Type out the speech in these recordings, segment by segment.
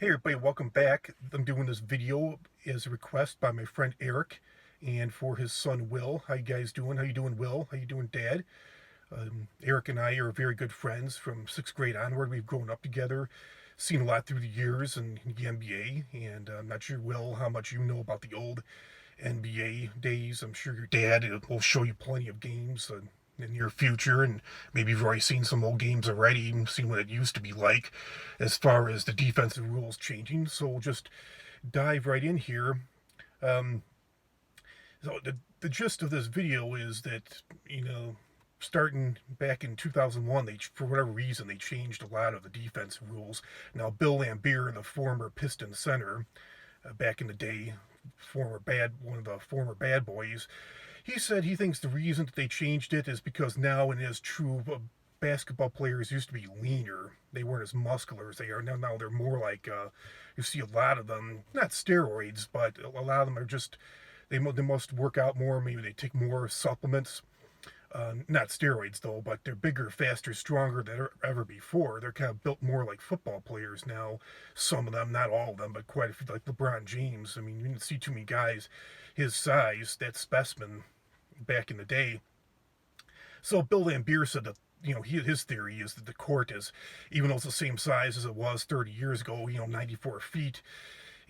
Hey everybody, welcome back. I'm doing this video as a request by my friend Eric and for his son Will. How you guys doing? How you doing, Will? How you doing, Dad? Eric and I are very good friends from 6th grade onward. We've grown up together, seen a lot through the years in the NBA, and I'm not sure, Will, how much you know about the old NBA days. I'm sure your dad will show you plenty of games in the near future, and maybe you've already seen some old games already and seen what it used to be like as far as the defensive rules changing. So we'll just dive right in here. Um, so the gist of this video is that, starting back in 2001, for whatever reason, they changed a lot of the defense rules. Now, Bill Laimbeer, the former Piston center, back in the day, one of the former bad boys, he said he thinks the reason that they changed it is because now it is true. Basketball players used to be leaner. They weren't as muscular as they are now. Now they're more like, you see a lot of them, not steroids, but a lot of them are just, they must work out more. Maybe they take more supplements. Not steroids though, but they're bigger, faster, stronger than ever before. They're kind of built more like football players now. Some of them, not all of them, but quite a few, like LeBron James. I mean, you didn't see too many guys his size, that specimen, back in the day. So Bill Laimbeer said that, his theory is that the court is, even though it's the same size as it was 30 years ago, 94 feet,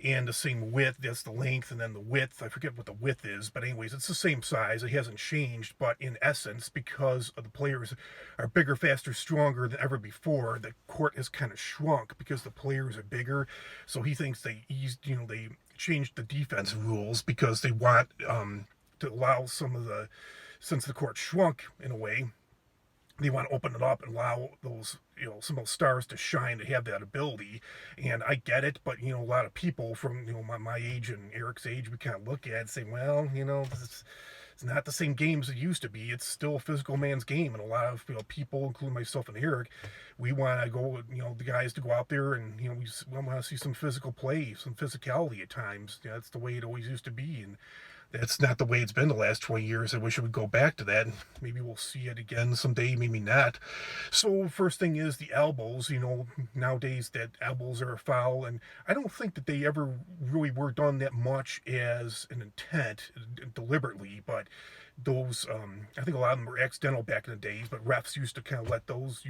and the same width. That's the length, and then the width. I forget what the width is, but anyways, it's the same size. It hasn't changed, but in essence, because of the players are bigger, faster, stronger than ever before, the court has kind of shrunk because the players are bigger. So he thinks they changed the defense rules because they want to allow since the court shrunk in a way, they want to open it up and allow those, some of those stars to shine, to have that ability. And I get it, but, a lot of people from, my age and Eric's age, we kind of look at it and say, well, it's not the same game as it used to be. It's still a physical man's game. And a lot of, people, including myself and Eric, we want to go, the guys to go out there and, we want to see some physical play, some physicality at times. That's the way it always used to be. And that's not the way it's been the last 20 years. I wish it would go back to that. Maybe we'll see it again someday, maybe not. So first thing is the elbows. Nowadays that elbows are a foul, and I don't think that they ever really were done that much as an intent deliberately, but those I think a lot of them were accidental back in the days, but refs used to kind of let those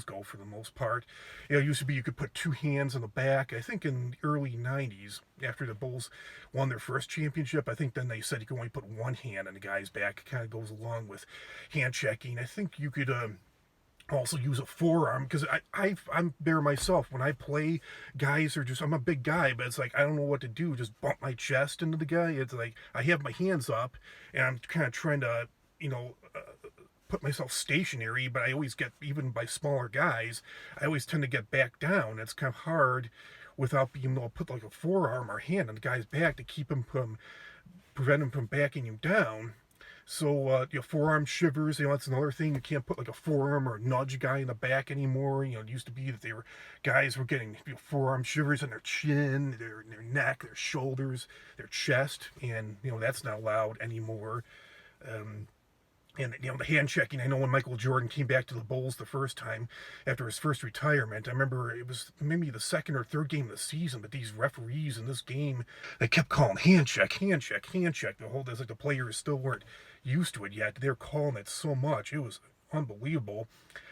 go for the most part. It used to be you could put two hands on the back. I think in the early 90s, after the Bulls won their first championship, I think then they said you could only put one hand on the guy's back. It kind of goes along with hand checking. I think you could also use a forearm, because I'm there myself. When I play, guys are just, I'm a big guy, but it's like I don't know what to do. Just bump my chest into the guy. It's like I have my hands up and I'm kind of trying to, put myself stationary, but I always get, even by smaller guys, I always tend to get back down. It's kind of hard without being able to put like a forearm or hand on the guy's back to keep him from, prevent him from backing you down. So, forearm shivers, that's another thing. You can't put like a forearm or a nudge guy in the back anymore. It used to be that guys were getting forearm shivers on their chin, their neck, their shoulders, their chest, and, that's not allowed anymore. Um, and, the hand checking, I know when Michael Jordan came back to the Bulls the first time after his first retirement, I remember it was maybe the second or third game of the season, but these referees in this game, they kept calling hand check, hand check, hand check. It's like the players still weren't used to it yet. They're calling it so much. It was unbelievable.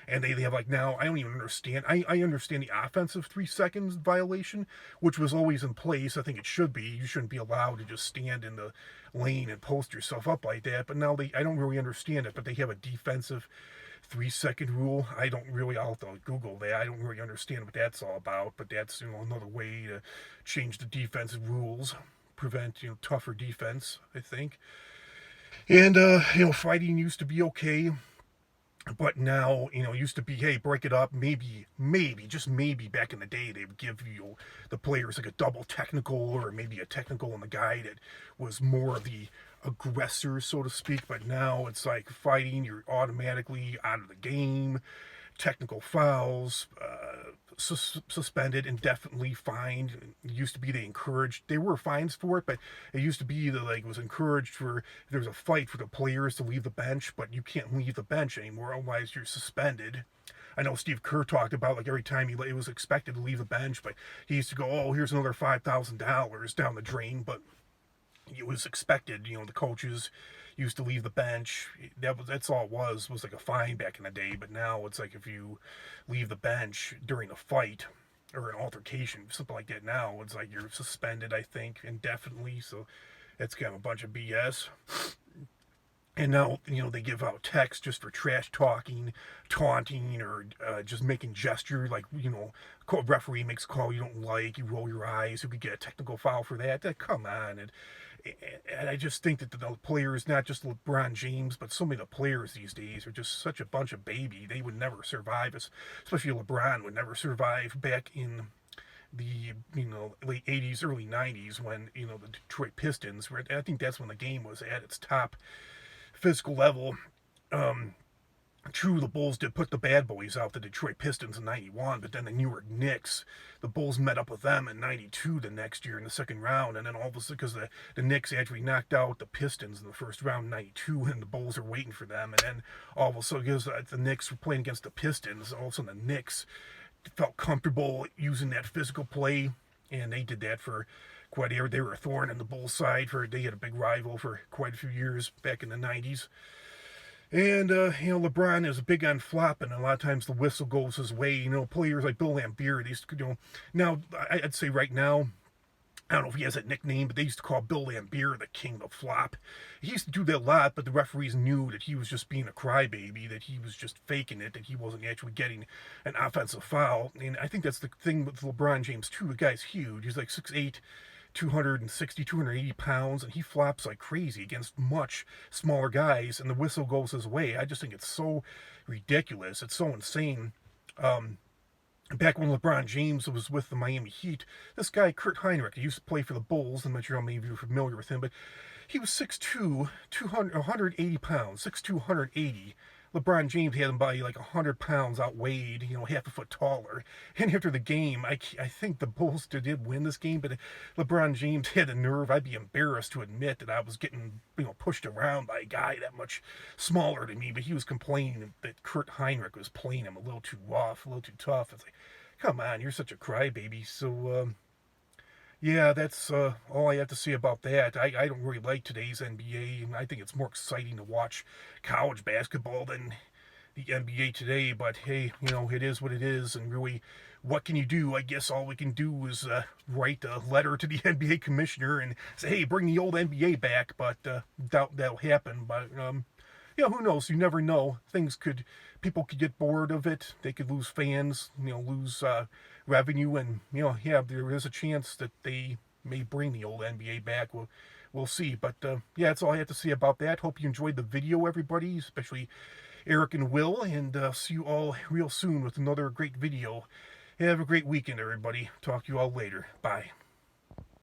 And they have, like, now I don't even understand. I understand the offensive 3 seconds violation, which was always in place. I think it should be. You shouldn't be allowed to just stand in the lane and post yourself up like that. But now I don't really understand it. But they have a defensive 3 second rule. I'll have to Google that. I don't really understand what that's all about. But that's, another way to change the defensive rules, prevent, tougher defense, I think. And, fighting used to be okay. But now, it used to be, hey, break it up. Maybe, just maybe back in the day, they would give the players like a double technical, or maybe a technical on the guy that was more of the aggressor, so to speak. But now it's like fighting, you're automatically out of the game. Technical fouls, suspended, indefinitely fined. It used to be there were fines for it, but it used to be that, like, it was encouraged for, if there was a fight, for the players to leave the bench, but you can't leave the bench anymore, otherwise you're suspended. I know Steve Kerr talked about, like, every time he was expected to leave the bench, but he used to go, oh, here's another $5,000 down the drain. But it was expected. The coaches used to leave the bench. That's all it was like a fine back in the day. But now it's like if you leave the bench during a fight or an altercation, something like that. Now it's like you're suspended, I think, indefinitely. So that's kind of a bunch of BS. And now, they give out texts just for trash talking, taunting, or just making gesture. Like, referee makes a call you don't like, you roll your eyes, you could get a technical foul for that. Come on. And I just think that the players, not just LeBron James, but so many of the players these days are just such a bunch of baby. They would never survive, especially LeBron would never survive back in the late 80s, early 90s when, the Detroit Pistons were, I think that's when the game was at its top physical level. True, the Bulls did put the bad boys out, the Detroit Pistons in 91, but then the New York Knicks, the Bulls met up with them in 92 the next year in the second round, and then all of a sudden, because the Knicks actually knocked out the Pistons in the first round in 92, and the Bulls are waiting for them, and then all of a sudden, because the Knicks were playing against the Pistons, all of a sudden the Knicks felt comfortable using that physical play, and they did that for quite a year. They were a thorn in the Bulls' side. They had a big rival for quite a few years back in the 90s. And, LeBron is big on flopping. A lot of times the whistle goes his way. Players like Bill Laimbeer, they used to, now, I'd say right now, I don't know if he has that nickname, but they used to call Bill Laimbeer the king of flop. He used to do that a lot, but the referees knew that he was just being a crybaby, that he was just faking it, that he wasn't actually getting an offensive foul. And I think that's the thing with LeBron James, too. The guy's huge. He's like 6'8", 260, 280 pounds, and he flops like crazy against much smaller guys, and the whistle goes his way. I just think it's so ridiculous. It's so insane. Back when LeBron James was with the Miami Heat, this guy, Kurt Heinrich, he used to play for the Bulls. I'm not sure how many of you are familiar with him, but he was 6'2", 180 pounds, 6'2", 180. LeBron James had him by like 100 pounds outweighed, half a foot taller. And after the game, I think the Bulls did win this game, but LeBron James had the nerve. I'd be embarrassed to admit that I was getting, pushed around by a guy that much smaller than me, but he was complaining that Kurt Heinrich was playing him a little too rough, a little too tough. It's like, come on, you're such a crybaby. So, yeah, that's all I have to say about that. I don't really like today's NBA. I think it's more exciting to watch college basketball than the NBA today. But hey, it is what it is. And really, what can you do? I guess all we can do is write a letter to the NBA commissioner and say, hey, bring the old NBA back. But doubt that'll happen. But yeah, who knows? You never know. People could get bored of it. They could lose fans, lose revenue, and yeah, there is a chance that they may bring the old NBA back. We'll see. But yeah, that's all I have to say about that. Hope you enjoyed the video, everybody, especially Eric and Will, and see you all real soon with another great video. Have a great weekend, everybody. Talk to you all later. Bye.